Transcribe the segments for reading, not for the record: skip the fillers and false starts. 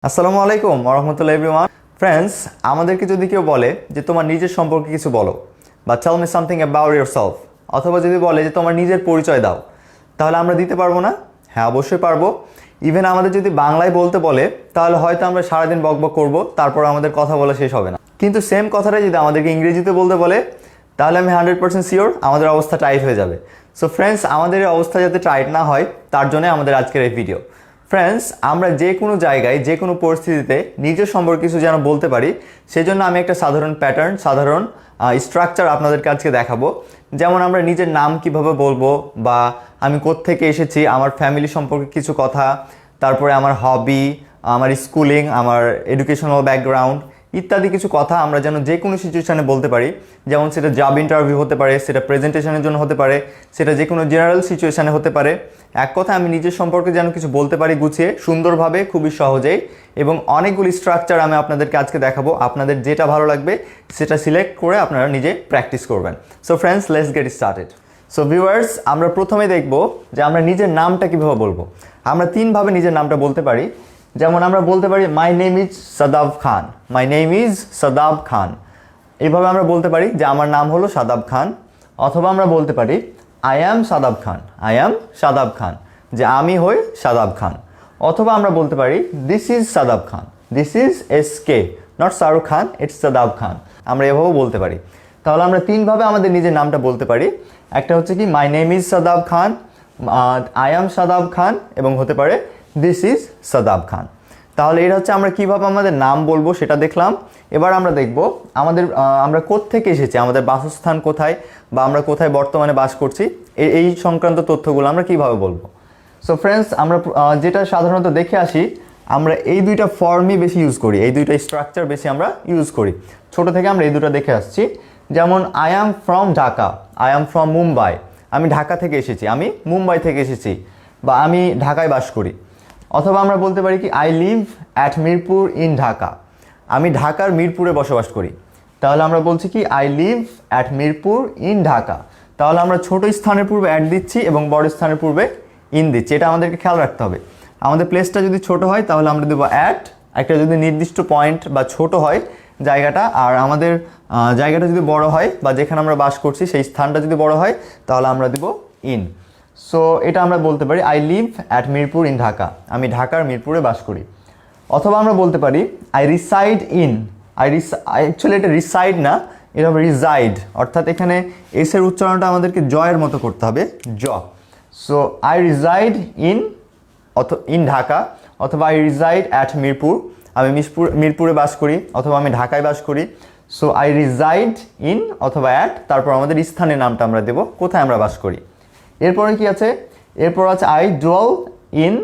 আসসালামু আলাইকুম ওরহমতুল্লাহ এভরিওয়ান। ফ্রেন্ডস, আমাদেরকে যদি কেউ বলে যে তোমার নিজের সম্পর্কে কিছু বলো বা tell me something about yourself, অথবা যদি বলে যে তোমার নিজের পরিচয় দাও, তাহলে আমরা দিতে পারবো না? হ্যাঁ, অবশ্যই পারবো। ইভেন আমাদের যদি বাংলায় বলতে বলে, তাহলে হয়তো আমরা সারাদিন বকবক করবো, তারপর আমাদের কথা বলা শেষ হবে না। কিন্তু সেম কথাটাই যদি আমাদেরকে ইংরেজিতে বলতে বলে, তাহলে আমি 100% শিওর আমাদের অবস্থা টাইট হয়ে যাবে। সো ফ্রেন্ডস, আমাদের এই অবস্থা যাতে টাইট না হয়, তার জন্য আমাদের আজকের এই ভিডিও। ফ্রেন্ডস, আমরা যে কোনো জায়গায় যে কোনো পরিস্থিতিতে নিজের সম্পর্কে কিছু যেন বলতে পারি, সেজন্য আমি একটা সাধারণ প্যাটার্ন, সাধারণ স্ট্রাকচার আপনাদেরকে আজকে দেখাবো। যেমন আমরা নিজের নাম কিভাবে বলবো, বা আমি কোত্থেকে এসেছি, আমার ফ্যামিলি সম্পর্কে কিছু কথা, তারপরে আমার হবি, আমার স্কুলিং, আমার এডুকেশনাল ব্যাকগ্রাউন্ড ইত্যাদি কিছু কথা আমরা যেন যে কোনো সিচুয়েশানে বলতে পারি। যেমন সেটা জব ইন্টারভিউ হতে পারে, সেটা প্রেজেন্টেশনের জন্য হতে পারে, সেটা যে কোনো জেনারেল সিচুয়েশানে হতে পারে। এক কথা, আমি নিজের সম্পর্কে যেন কিছু বলতে পারি গুছিয়ে, সুন্দরভাবে, খুবই সহজেই, এবং অনেকগুলি স্ট্রাকচার আমি আপনাদেরকে আজকে দেখাবো। আপনাদের যেটা ভালো লাগবে সেটা সিলেক্ট করে আপনারা নিজে প্র্যাকটিস করবেন। So friends, let's get started. So viewers, আমরা প্রথমে দেখব যে আমরা নিজের নামটা কীভাবে বলবো। আমরা তিনভাবে নিজের নামটা বলতে পারি। যেমন আমরা বলতে পারি my name is Shadab Khan, my name is Shadab Khan. এইভাবে আমরা বলতে পারি যে আমার নাম হলো সাদাব খান। অথবা আমরা বলতে পারি I am Shadab Khan, I am Shadab Khan, যে আমি হই সাদাব খান। অথবা আমরা বলতে পারি this is Shadab Khan, this is SK, not Shahrukh Khan, it's Shadab Khan. আমরা এভাবেও বলতে পারি। তাহলে আমরা তিনভাবে আমাদের নিজের নামটা বলতে পারি। একটা হচ্ছে কি my name is Shadab Khan, I am Shadab Khan, এবং হতে পারে দিস ইজ সাদাব খান। তাহলে এটা হচ্ছে আমরা কীভাবে আমাদের নাম বলবো সেটা দেখলাম। এবার আমরা দেখব আমরা কোত্থেকে এসেছি, আমাদের বাসস্থান কোথায়, বা আমরা কোথায় বর্তমানে বাস করছি, এই সংক্রান্ত তথ্যগুলো আমরা কীভাবে বলবো। সো ফ্রেন্ডস, আমরা যেটা সাধারণত দেখে আসি, আমরা এই দুইটা ফর্মই বেশি ইউজ করি, এই দুইটা স্ট্রাকচার বেশি আমরা ইউজ করি। ছোট থেকে আমরা এই দুটো দেখে আসছি। যেমন I am from Dhaka, I am from Mumbai, আমি ঢাকা থেকে এসেছি, আমি মুম্বাই থেকে এসেছি, বা আমি ঢাকায় বাস করি। অথবা আমরা বলতে পারি কি I live at Mirpur in Dhaka, আমি ঢাকার মিরপুরে বসবাস করি। তাহলে আমরা বলছি কি I live at Mirpur in Dhaka. তাহলে আমরা ছোট স্থানের পূর্বে অ্যাট দিচ্ছি এবং বড় স্থানের পূর্বে ইন দিচ্ছি। এটা আমাদেরকে খেয়াল রাখতে হবে। আমাদের প্লেসটা যদি ছোট হয় তাহলে আমরা দেবো অ্যাট, একটা যদি নির্দিষ্ট পয়েন্ট বা ছোট হয় জায়গাটা, আর আমাদের জায়গাটা যদি বড় হয় বা যেখানে আমরা বাস করছি সেই স্থানটা যদি বড় হয়, তাহলে আমরা দেবো ইন। সো এটা আমরা বলতে পারি I live at Mirpur in Dhaka, আমি ঢাকার মিরপুরে বাস করি। অথবা আমরা বলতে পারি আই রিসাইড ইন, অ্যাকচুয়ালি এটা রিসাইড না, এটা হবে রিজাইড, অর্থাৎ এখানে এসের উচ্চারণটা আমাদেরকে জয়ের মতো করতে হবে, জ। So I reside in Dhaka, অথবা আই রিসাইড অ্যাট মিরপুর, আমি মিরপুরে বাস করি, অথবা আমি ঢাকায় বাস করি। সো আই রিসাইড ইন অথবা অ্যাট, তারপর আমাদের স্থানের নামটা আমরা দেবো, কোথায় আমরা বাস করি। এরপরে কি আছে? এরপর আছে I dual in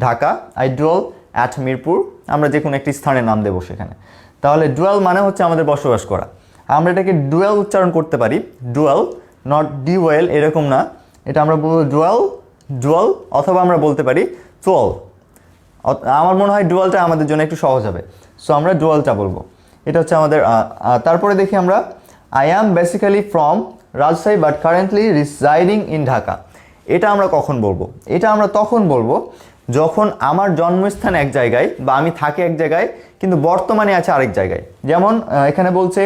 Dhaka, I dual at Mirpur, আমরা যে কোনো একটি স্থানের নাম দেবো সেখানে। তাহলে ডুয়েল মানে হচ্ছে আমাদের বসবাস করা। আমরা এটাকে ডুয়েল উচ্চারণ করতে পারি, ডুয়েল, নট ডিওয়েল, এরকম না। এটা আমরা বলবো ডুয়েল, অথবা আমরা বলতে পারি টুয়েলভ। আমার মনে হয় ডুয়েলটা আমাদের জন্য একটু সহজ হবে। সো আমরা ডুয়েলটা বলবো। এটা হচ্ছে আমাদের। তারপরে দেখি আমরা I am basically from Rajshahi but currently residing in Dhaka. এটা আমরা কখন বলবো? এটা আমরা তখন বলবো যখন আমার জন্মস্থান এক জায়গায়, বা আমি থাকি এক জায়গায় কিন্তু বর্তমানে আছে আরেক জায়গায়। যেমন এখানে বলছে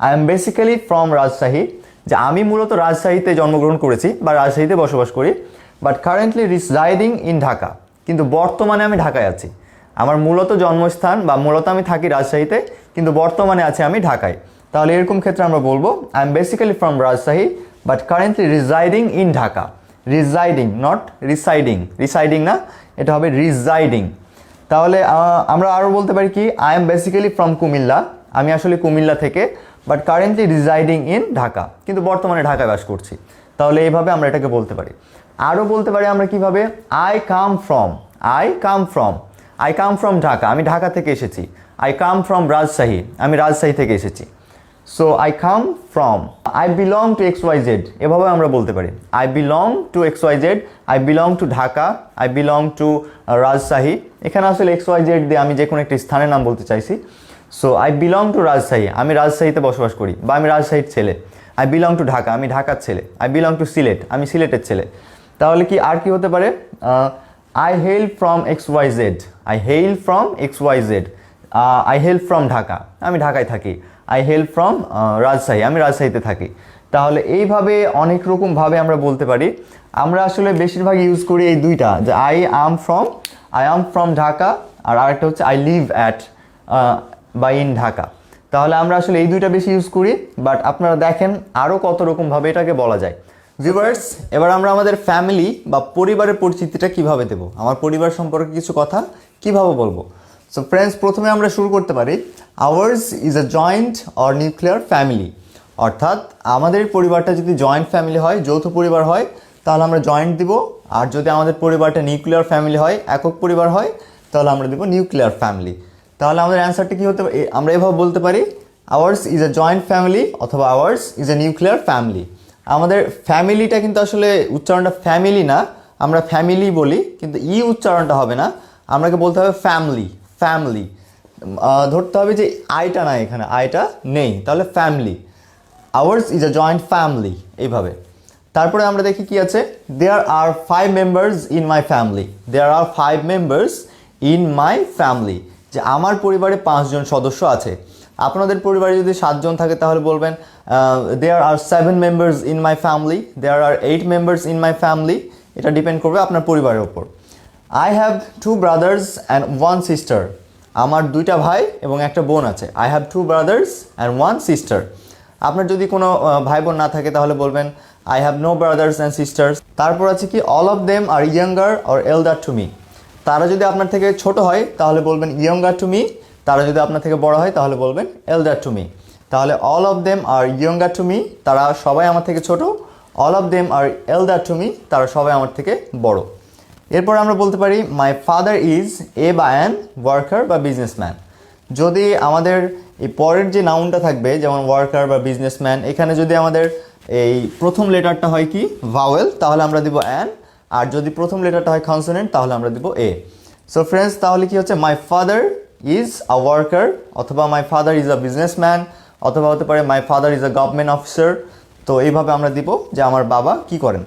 I am basically from Rajshahi, যে আমি মূলত রাজশাহীতে জন্মগ্রহণ করেছি বা রাজশাহীতে বসবাস করি, but currently residing in Dhaka, কিন্তু বর্তমানে আমি ঢাকায় আছি। আমার মূলত জন্মস্থান বা মূলত আমি থাকি রাজশাহীতে, কিন্তু বর্তমানে আছি আমি ঢাকায়। তাহলে এরকম ক্ষেত্রে আমরা বলবো I am basically from Rajshahi but currently residing in Dhaka. Residing, not residing না, এটা হবে রিসাইডিং। তাহলে আমরা আরও বলতে পারি কি I am basically from Comilla, আমি আসলে কুমিল্লা থেকে, but currently residing in Dhaka, কিন্তু বর্তমানে ঢাকায় বাস করছি। তাহলে এইভাবে আমরা এটাকে বলতে পারি। আরও বলতে পারি আমরা কিভাবে, আই কাম ফ্রম ঢাকা, আমি ঢাকা থেকে এসেছি। আই কাম ফ্রম রাজশাহী, আমি রাজশাহী থেকে এসেছি। So I come from, I belong to XYZ, এভাবে আমরা বলতে পারি I belong to XYZ, I belong to Dhaka, I belong to Rajshahi. এখানে আসলে XYZ দিয়ে আমি যে কোনো একটি স্থানের নাম বলতে চাইছি। So I belong to Rajshahi, আমি রাজশাহীতে বসবাস করি বা আমি রাজশাহীর ছেলে। আই বিলং টু ঢাকা, আমি ঢাকার ছেলে। আই বিলং টু সিলেট, আমি সিলেটের ছেলে। তাহলে কি আর কি হতে পারে? I hail from XYZ. I hail from XYZ. I hail from Dhaka, আমি ঢাকায় থাকি। I hail from রাজশাহী, আমি রাজশাহীতে থাকি। তাহলে এইভাবে অনেক রকমভাবে আমরা বলতে পারি। আমরা আসলে বেশিরভাগ ইউজ করি এই দুইটা, যে I am from ঢাকা, আর আরেকটা হচ্ছে I live at বা in ঢাকা। তাহলে আমরা আসলে এই দুইটা বেশি ইউজ করি, বাট আপনারা দেখেন আরও কত রকমভাবে এটাকে বলা যায়। ভিউয়ার্স, এবার আমরা আমাদের ফ্যামিলি বা পরিবারের পরিচিতিটা কিভাবে দেব, আমার পরিবার সম্পর্কে কিছু কথা কিভাবে বলবো। সো ফ্রেন্ডস, প্রথমে আমরা শুরু করতে পারি, ours is a joint or nuclear family. অর্থাৎ আমাদের পরিবারটা যদি জয়েন্ট ফ্যামিলি হয়, যৌথ পরিবার হয়, তাহলে আমরা জয়েন্ট দিব। আর যদি আমাদের পরিবারটা নিউক্লিয়ার ফ্যামিলি হয়, একক পরিবার হয়, তাহলে আমরা দিব নিউক্লিয়ার ফ্যামিলি। তাহলে আমাদের অ্যান্সারটা কী হতে পারে, আমরা এভাবে বলতে পারি, ours is a joint family অথবা ours is a nuclear family. আমাদের ফ্যামিলিটা কিন্তু আসলে উচ্চারণটা ফ্যামিলি না, আমরা ফ্যামিলি বলি, কিন্তু উচ্চারণটা হবে না, আমাকে বলতে হবে ফ্যামিলি। ফ্যামিলি ধরতে হবে যে আইটা না, এখানে আইটা নেই, তাহলে family. Ours is a joint family, এইভাবে। তারপরে আমরা দেখি কি আছে, there are 5 members in my family. There are 5 members in my family, যে আমার পরিবারে 5 জন সদস্য আছে। আপনাদের পরিবারে যদি 7 জন থাকে তাহলে বলবেন there are 7 members in my family, there are 8 members in my family. এটা ডিপেন্ড করবে আপনার পরিবারের ওপর। I have 2 brothers and 1 sister. আমার 2টা ভাই এবং একটা বোন আছে। I have 2 brothers and 1 sister. আপনার যদি কোনো ভাই বোন না থাকে তাহলে বলবেন I have no brothers and sisters. তারপর আছে কি, all of them are younger or এল্ডার to me. তারা যদি আপনার থেকে ছোট হয় তাহলে বলবেন ইয়ঙ্গার টু মি, তারা যদি আপনার থেকে বড় হয় তাহলে বলবেন এল্ডার টু মি। তাহলে all of them are younger to me, তারা সবাই আমার থেকে ছোট। All of them are elder to me, তারা সবাই আমার থেকে বড়। এরপর আমরা বলতে পারি মাই ফাদার ইজ এ বা অ্যান ওয়ার্কার বা বিজনেসম্যান। যদি আমাদের এই পরের যে নাউনটা থাকবে, যেমন ওয়ার্কার বা বিজনেসম্যান, এখানে যদি আমাদের এই প্রথম লেটারটা হয় কি ভাওয়েল, তাহলে আমরা দিব অ্যান। আর যদি প্রথম লেটারটা হয় কনসোনেন্ট, তাহলে আমরা দিব এ। সো ফ্রেন্ডস, তাহলে কি হচ্ছে, my father is a worker, অথবা my father is a businessman, অথবা হতে পারে my father is a government officer. তো এইভাবে আমরা দিব যে আমার বাবা কি করেন।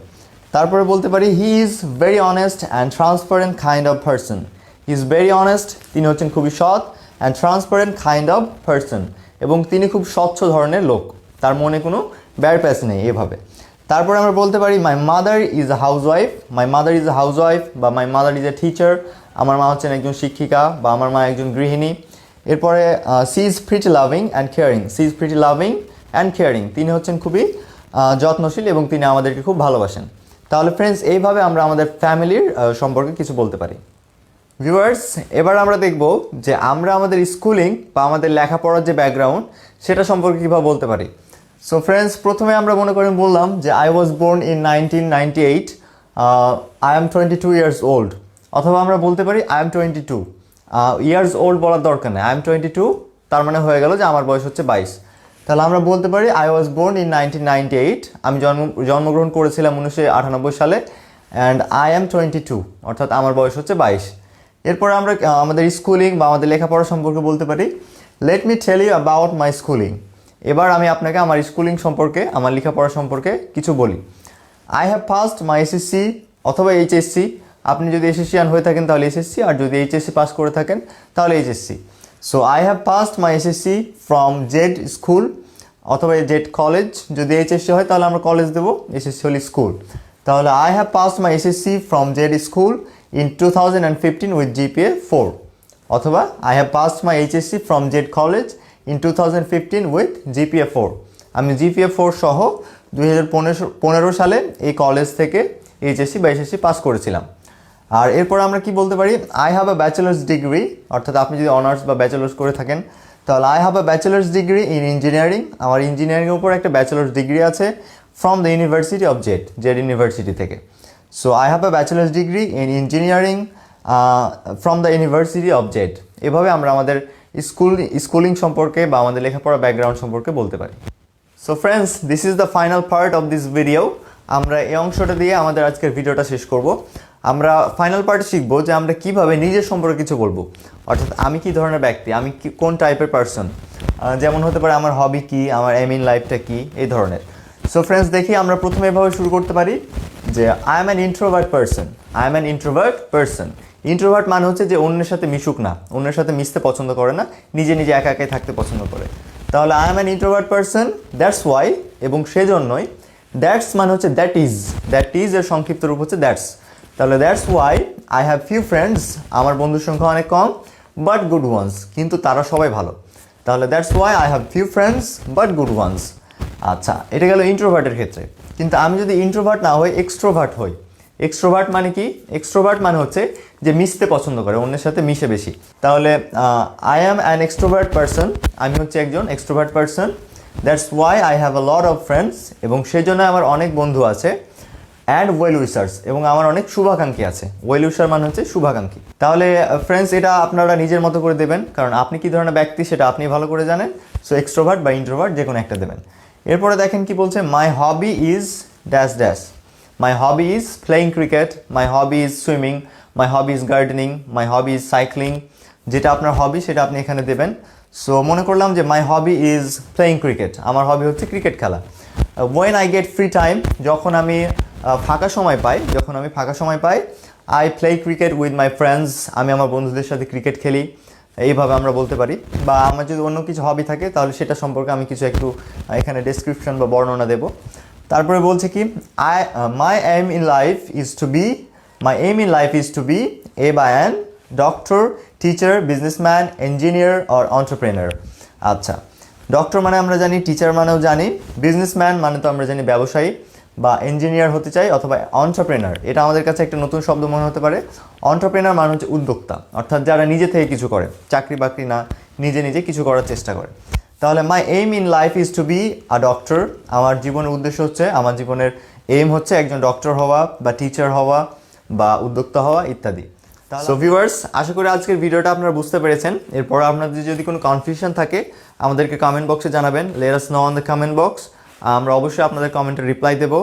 তারপরে বলতে পারি he is very honest and transparent kind of person. He is very honest, তিনি হচ্ছেন খুবই সৎ, and transparent kind of person, এবং তিনি খুব স্বচ্ছ ধরনের লোক, তার মনে কোনো ব্যাড প্যাচ নেই, এভাবে। তারপরে আমরা বলতে পারি my mother is a housewife. My mother is a housewife বা my mother is a teacher. আমার মা হচ্ছেন একজন শিক্ষিকা বা আমার মা একজন গৃহিণী। এরপরে she is pretty loving and caring. She is pretty loving and caring, তিনি হচ্ছেন খুবই যত্নশীল এবং তিনি আমাদেরকে খুব ভালোবাসেন। তাহলে ফ্রেন্ডস, এইভাবে আমরা আমাদের ফ্যামিলির সম্পর্কে কিছু বলতে পারি। ভিউয়ার্স, এবার আমরা দেখব যে আমরা আমাদের স্কুলিং বা আমাদের লেখাপড়ার যে ব্যাকগ্রাউন্ড, সেটা সম্পর্কে কীভাবে বলতে পারি। সো ফ্রেন্ডস, প্রথমে আমরা মনে করেন বললাম যে I was born in 1998, I am 22 years old. অথবা আমরা বলতে পারি আই এম 22 ইয়ার্স ওল্ড, বলার দরকার নেই, আই এম 22, তার মানে হয়ে গেল যে আমার বয়স হচ্ছে 22। তাহলে আমরা বলতে পারি আই ওয়াজ বোর্ন ইন 1998, আমি জন্মগ্রহণ করেছিলাম 1998 সালে, অ্যান্ড আই এম 22, অর্থাৎ আমার বয়স হচ্ছে 22। এরপর আমরা আমাদের স্কুলিং বা আমাদের লেখাপড়া সম্পর্কে বলতে পারি, let me tell you about my schooling. এবার আমি আপনাকে আমার স্কুলিং সম্পর্কে, আমার লেখাপড়া সম্পর্কে কিছু বলি। I have passed my SSC অথবা এইচএসসি। আপনি যদি এসএসসিয়ান হয়ে থাকেন তাহলে এসএসসি, আর যদি এইচএসসি পাস করে থাকেন তাহলে HSC. So I have passed my SSC from Z school অথবা জেড কলেজ। যদি এইচএসসি হয় তাহলে আমরা কলেজ দেবো, এসএসসি হলে স্কুল। তাহলে I have passed my SSC from Z school in 2015 with GPA 4, অথবা I have passed my HSC from JED College in 2015 with GPA 4। আমি GPA 4 সহ 2015 সালে এই কলেজ থেকে এইচএসসি বা এসএসসি পাস করেছিলাম। আর এরপর আমরা কি বলতে পারি, I have a bachelor's degree, অর্থাৎ আপনি যদি অনার্স বা ব্যাচেলার্স করে থাকেন তাহলে I have a bachelor's degree in engineering। আমার ইঞ্জিনিয়ারিংয়ের উপর একটা ব্যাচেলার্স ডিগ্রি আছে from the University of Z university থেকে। So I have a bachelor's degree in engineering from the University of Z. এভাবে আমরা আমাদের স্কুলিং সম্পর্কে বা আমাদের লেখাপড়া ব্যাকগ্রাউন্ড সম্পর্কে বলতে পারি। So friends, this is the final part of this video. আমরা এই অংশটা দিয়ে আমাদের আজকের ভিডিওটা শেষ করব। আমরা ফাইনাল পার্টে শিখবো যে আমরা কিভাবে নিজের সম্পর্কে কিছু বলবো, অর্থাৎ আমি কি ধরনের ব্যক্তি, আমি কোন টাইপের পার্সন, যেমন হতে পারে আমার হবি কি, আমার এম ইন লাইফটা কি, এই ধরনের। সো ফ্রেন্ডস, দেখি আমরা প্রথমে এভাবে শুরু করতে পারি যে I am an introvert person, I am an introvert person. Introvert মানে হচ্ছে যে অন্যের সাথে মিশুক না, অন্যের সাথে মিশতে পছন্দ করে না, নিজে নিজে একা একাই থাকতে পছন্দ করে। তাহলে I am an introvert person, that's why, এবং সেজন্যই। দ্যাটস মানে হচ্ছে দ্যাট ইজ এর সংক্ষিপ্ত রূপ হচ্ছে দ্যাটস। তাহলে that's why I have few friends, আমার বন্ধুর সংখ্যা অনেক কম, বাট গুড ওয়ান্স, কিন্তু তারা সবাই ভালো। তাহলে that's why I have few friends but good ones. আচ্ছা, এটা গেল ইন্ট্রোভার্টের ক্ষেত্রে। কিন্তু আমি যদি ইন্ট্রোভার্ট না হই, এক্সট্রোভার্ট হই। এক্সট্রোভার্ট মানে কি? এক্সট্রোভার্ট মানে হচ্ছে যে মিশতে পছন্দ করে, অন্যের সাথে মিশে বেশি। তাহলে I am an extrovert person, আমি হচ্ছে একজন extrovert person. That's why I have a lot of friends, এবং সেই জন্য আমার অনেক বন্ধু আছে। অ্যান্ড ওয়েল উইশার্স, এবং আমার অনেক শুভাকাঙ্ক্ষী আছে। ওয়েল উইশার মানে হচ্ছে শুভাকাঙ্ক্ষী। তাহলে ফ্রেন্ডস, এটা আপনারা নিজের মতো করে দেবেন, কারণ আপনি কী ধরনের ব্যক্তি সেটা আপনি ভালো করে জানেন। সো এক্সট্রোভার্ট বা ইন্ট্রোভার্ট যে কোনো একটা দেবেন। এরপরে দেখেন কি বলছে, my hobby is dash dash. My hobby is playing cricket, my hobby is swimming, my hobby is gardening, my hobby is cycling. যেটা আপনার হবি সেটা আপনি এখানে দেবেন। সো মনে করলাম যে my hobby is playing cricket, আমার হবি হচ্ছে ক্রিকেট খেলা। When I get free time, যখন আমি ফাঁকা সময় পাই, I play cricket with my friends, আমি আমার বন্ধুদের সাথে ক্রিকেট খেলি। এইভাবে আমরা বলতে পারি। বা আমার যদি অন্য কিছু হবি থাকে তাহলে সেটা সম্পর্কে আমি কিছু একটু এখানে ডেসক্রিপশন বা বর্ণনা দেব। তারপরে বলছে কি, my aim in life is to be a বা an doctor, teacher, businessman, engineer or entrepreneur. আচ্ছা, ডক্টর মানে আমরা জানি, টিচার মানেও জানি, বিজনেসম্যান মানে তো আমরা জানি ব্যবসায়ী, বা ইঞ্জিনিয়ার হতে চাই, অথবা অন্টারপ্রেনার, এটা আমাদের কাছে একটা নতুন শব্দ মনে হতে পারে। অন্টারপ্রেনার মানে হচ্ছে উদ্যোক্তা, অর্থাৎ যারা নিজে থেকে কিছু করে, চাকরি বাকরি না, নিজে নিজে কিছু করার চেষ্টা করে। তাহলে my aim in life is to be a doctor, আমার জীবনের উদ্দেশ্য হচ্ছে, আমার জীবনের এইম হচ্ছে একজন ডক্টর হওয়া, বা টিচার হওয়া, বা উদ্যোক্তা হওয়া ইত্যাদি। সো ভিউয়ার্স, আশা করি আজকের ভিডিওটা আপনারা বুঝতে পেরেছেন। এরপর আপনাদের যদি কোনো কনফিউশন থাকে আমাদেরকে কমেন্ট বক্সে জানাবেন, let us no on the comment box. আমরা অবশ্যই আপনাদের কমেন্টে রিপ্লাই দেবো।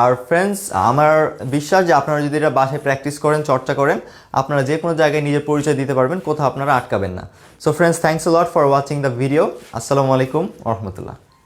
আর ফ্রেন্ডস, আমার বিশ্বাস যে আপনারা যদি এটা বাসায় প্র্যাকটিস করেন, চর্চা করেন, আপনারা যে কোনো জায়গায় নিজের পরিচয় দিতে পারবেন, কোথাও আপনারা আটকাবেন না। So friends, thanks a lot for watching the video. আসসালামু আলাইকুম ওয়া রাহমাতুল্লাহ।